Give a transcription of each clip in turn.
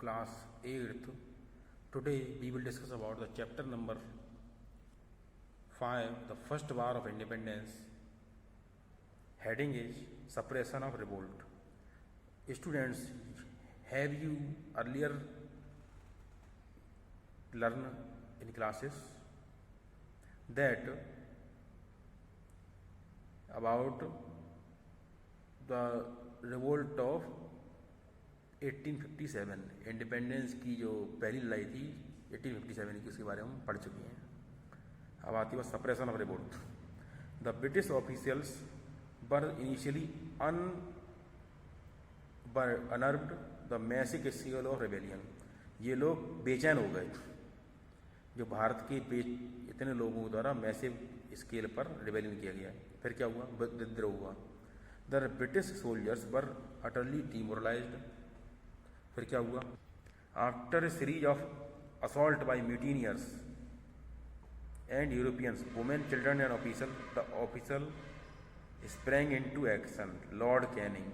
class 8th. Today we will discuss about the chapter number 5, the first war of independence. Heading is suppression of revolt. Students, have you earlier learned in classes that about the revolt of 1857, independence की जो पहली लड़ाई थी 1857 की, उसके बारे में हम पढ़ चुके हैं. अब आती है suppression of revolt. The British officials were initially अनर्व्ड the massive scale of rebellion. ये लोग बेचैन हो गए जो भारत के इतने लोगों द्वारा मैसिव स्केल पर रिबेलियन किया गया. फिर क्या हुआ? विद्रोह हुआ. The British soldiers were utterly demoralised. फिर क्या हुआ? After a series of assault by mutineers and Europeans, women, children and officer sprang into action. Lord Canning,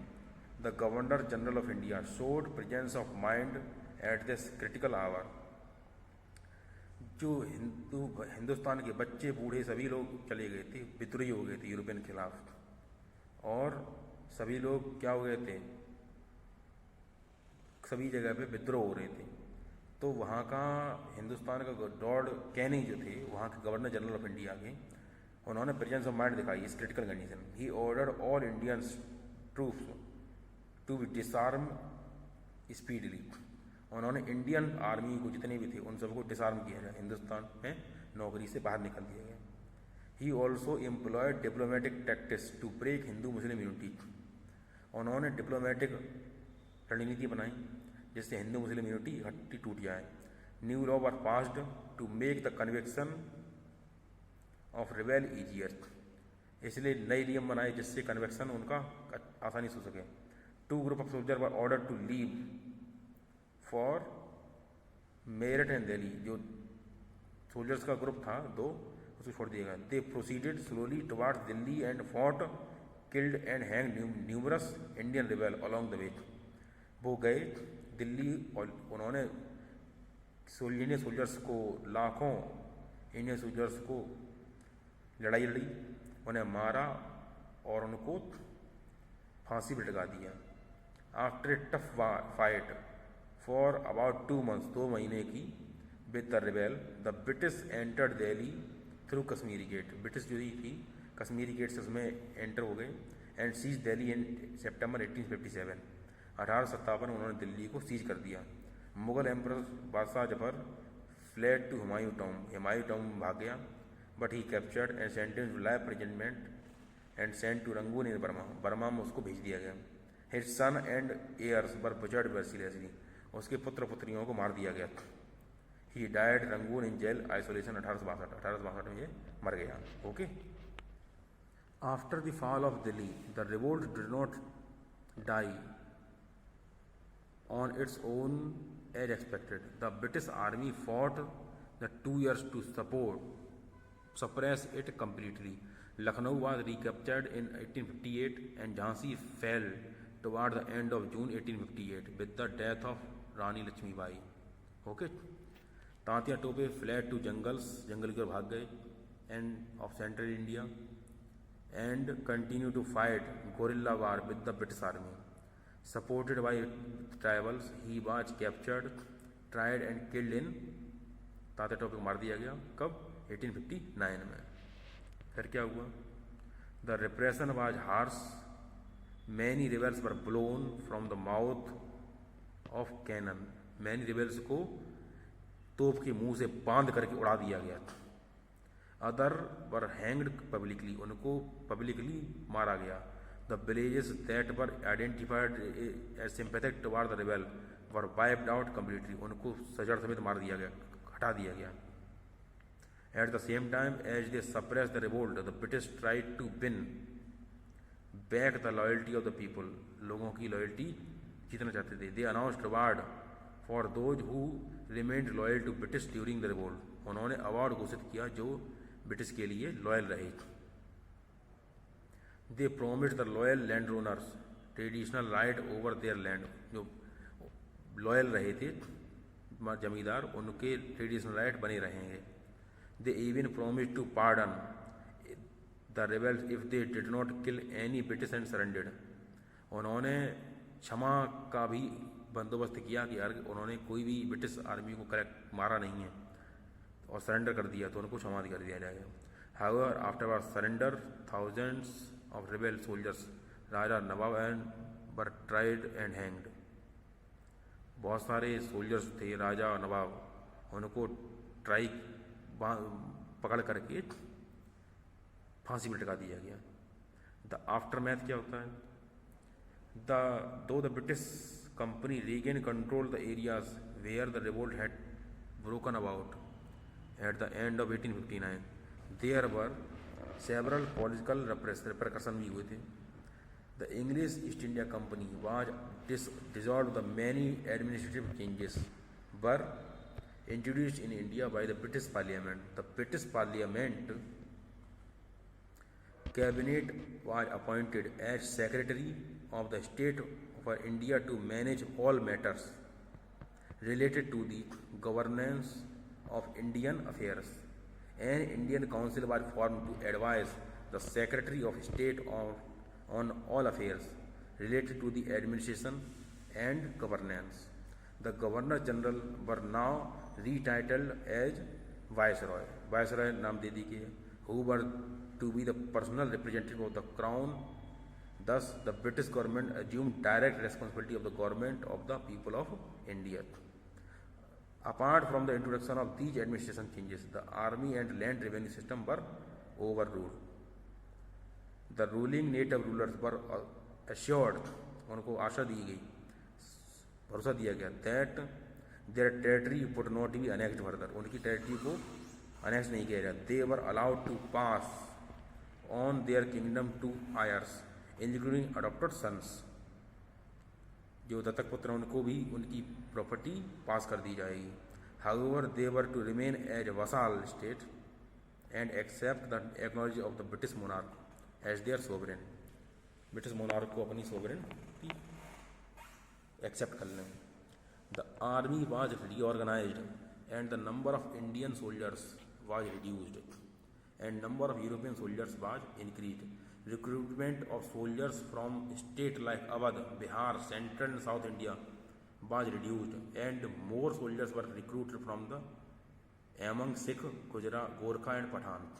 the Governor General of India, showed presence of mind at this critical hour. जो हिंदुस्तान के बच्चे बूढ़े सभी लोग चले गए थे, विद्रोही हो गए थे यूरोपियन के खिलाफ, और सभी लोग क्या हो गए थे, सभी जगह पे विद्रोह हो रहे थे. तो वहाँ का हिंदुस्तान का लॉर्ड कैनिंग जो थे, वहाँ के गवर्नर जनरल ऑफ इंडिया के, उन्होंने प्रेजेंस ऑफ माइंड दिखाई इस critical condition. He ordered all Indians troops to be disarm speedily. उन्होंने इंडियन आर्मी को जितने भी थे उन सबको डिसआर्म किया जाए, हिंदुस्तान में नौकरी से बाहर निकाल दिया गया. He also employed diplomatic tactics to break Hindu Muslim unity. उन्होंने डिप्लोमेटिक रणनीति बनाई जिससे हिंदू मुस्लिम यूनिटी इकट्ठी टूट जाए. New law were passed to make the conviction of rebel easier. इसलिए नए नियम बनाए जिससे कन्वेक्शन उनका आसानी से हो सके. Two group of soldier were order to leave for Meerut and Delhi. जो सोल्जर्स का ग्रुप था दो, उसको छोड़ दिया गया. They proceeded slowly towards Delhi and fought, killed and hang numerous Indian rebel along the way. वो गए दिल्ली और उन्होंने इंडियन सोल्जर्स को, लाखों इंडियन सोल्जर्स को लड़ाई लड़ी, उन्हें मारा और उनको फांसी पर लगा दिया. After a tough fight for about 2 months, 2 महीने की, with the rebel, the British entered Delhi through Kashmiri gate. British जो ही थी कश्मीरी गेट से उसमें एंटर हो गए. एंड सीज दिल्ली इन सितंबर 1857. 1857 उन्होंने दिल्ली को सीज कर दिया. Mughal emperor Badshah Zafar fled to Humayun town. Humayun town भाग गया. But he captured and sentenced to life imprisonment and sent to Rangoon in Burma. Burma में उसको भेज दिया गया. His son and heirs were butchered mercilessly. उसके पुत्र पुत्रियों को मार दिया गया. He died Rangoon in jail isolation. 1862 में ये मर गया. Okay. After the fall of Delhi, the revolt did not die on its own as expected. The British army fought the 2 years to suppress it completely. Lucknow was recaptured in 1858 and Jhansi fell toward the end of June 1858 with the death of Rani Lakshmi Bai. Okay. Tantia Tope fled to जंगल की ओर भाग गए and of central India and continued to fight guerrilla war with the British army. Supported by tribals, he was captured, tried and killed in. Tantia Tope को मार दिया गया. कब? 1859 में. फिर क्या हुआ? The repression was harsh. Many rebels were blown from the mouth of cannon. Many rebels को तोप के मुंह से बांध करके उड़ा दिया गया. Other were hanged publicly. उनको पब्लिकली मारा गया. The villages that were identified as sympathetic toward the rebel were wiped out completely. उनको सजड़ समेत मार दिया गया, हटा दिया गया. At the same time as they suppressed the revolt, the British tried to win back the loyalty of the people. लोगों की loyalty जीतना चाहते थे. They announced reward for those who remained loyal to British during the revolt. उन्होंने award घोषित किया जो British के लिए लॉयल रहे. They promised the loyal landowners traditional right over their land. जो लॉयल रहे थे जमींदार, उनके ट्रेडिशनल राइट बने रहेंगे। They even promise to pardon the rebels if they did not kill any British and surrendered. उन्होंने क्षमा का भी बंदोबस्त किया कि यार उन्होंने कोई भी ब्रिटिश आर्मी को करेक्ट मारा नहीं है और सरेंडर कर दिया तो उनको क्षमा कर दिया जाएगा। However after our surrender thousands of rebel soldiers raja nawab and were tried and hanged. बहुत सारे सोल्जर्स थे राजा और नवाब, उनको ट्राई पकड़ करके फांसी पर लटका दिया गया। द आफ्टर मैथ क्या होता है? Though the British company regain control the areas where the revolt had broken about at the end of 1859, there were several political repercussion भी हुए थे। The English East India Company was dissolved. The many administrative changes were introduced in India by the British Parliament. The British Parliament cabinet was appointed as Secretary of the State for India to manage all matters related to the governance of Indian affairs. An Indian council was formed to advise the Secretary of State on all affairs related to the administration and governance. The Governor General were now retitled as Viceroy. Viceroy नाम दे दी गई, who were to be the personal representative of the Crown. Thus, the British government assumed direct responsibility of the government of the people of India. Apart from the introduction of these administration changes, the army and land revenue system were overruled. The ruling native rulers were assured, उनको आशा दी गई, भरोसा दिया गया, that their territory would not be annexed further, उनकी territory को annex नहीं किया जाए। They were allowed to pass on their kingdom to heirs, including adopted sons. जो दत्तक पुत्र उनको भी उनकी प्रॉपर्टी पास कर दी जाएगी। However, they were to remain as a vassal state and accept the acknowledgement of the British monarch as their sovereign. British monarch को अपनी सोवरेन एक्सेप्ट कर लें। The army was reorganised and the number of Indian soldiers was reduced and number of European soldiers was increased. Recruitment of soldiers from state like Awadh, Bihar, central and south India was reduced and more soldiers were recruited from the among Sikh, Gujarat, Gorkha and Pathan.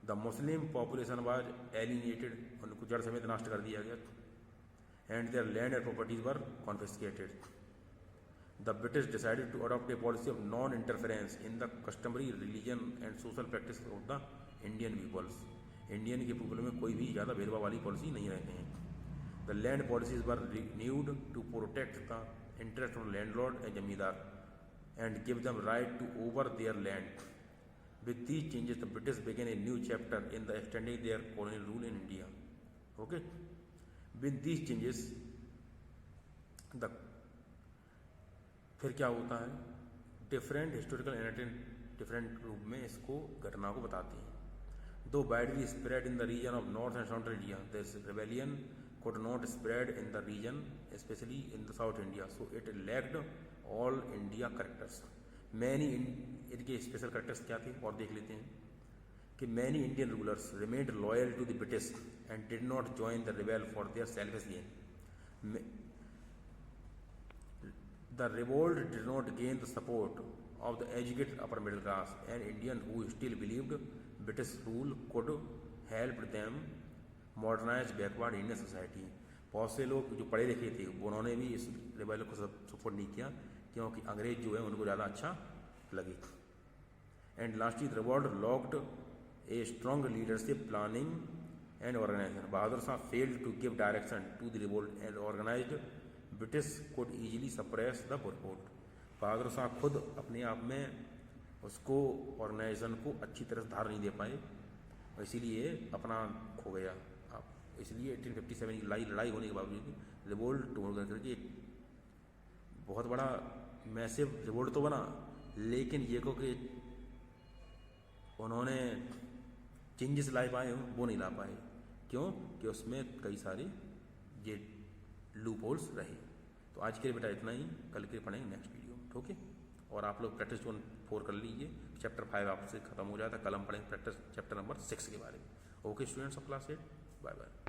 The Muslim population was alienated, उनको जड़ समेत नष्ट कर दिया गया, and their land and properties were confiscated. The British decided to adopt a policy of non interference in the customary religion and social practice of the Indian peoples. Indian के people में कोई भी ज़्यादा भेदभाव वाली पॉलिसी नहीं रहते हैं। The land policies were renewed to protect the interest of landlord and zamindar and give them right to over their land. With these changes, the British began a new chapter in the extending their colonial rule in India. Okay. With these changes, the फिर क्या होता है? Different historical anatomy different रूप में इसको घटना को बताती है। Though widely spread in the region of north and south India, this rebellion could not spread in the region, especially in the South India, so it lacked all India characters. Many इनके special characters क्या थे और देख लेते हैं कि many Indian rulers remained loyal to the British and did not join the rebel for their selfish gain. The revolt did not gain the support of the educated upper middle class and Indian who still believed British rule could help them modernise backward Indian society. बहुत से लोग जो पढ़े लिखे थे उन्होंने भी इस रिबेल को सपोर्ट नहीं किया क्योंकि अंग्रेज जो है उनको ज़्यादा अच्छा लगे। And lastly the revolt lacked a strong leadership, planning and organisation. Bahadur Shah failed to give direction to the revolt and organised British could easily suppress the revolt. Bahadur Shah खुद अपने आप में उसको ऑर्गेनाइजेशन को अच्छी तरह से धार नहीं दे पाए, इसीलिए अपना खो गया। इसलिए 1857 की लड़ाई होने के बावजूद रिवोल्ट करके बहुत बड़ा मैसिव रिवोल्ट तो बना, लेकिन ये को कि उन्होंने चेंजेस ला पाए वो नहीं ला पाए। क्यों? कि उसमें कई सारे ये लूप होल्स रहे। तो आज के लिए बेटा इतना ही, कल के लिए पढ़ेंगे नेक्स्ट वीडियो में, ओके। और आप लोग प्रैक्टिस 4 कर लीजिए, चैप्टर 5 आपसे खत्म हो जाता है, कल हम पढ़ेंगे प्रैक्टिस चैप्टर नंबर 6 के बारे में। Okay students of class 8, bye bye.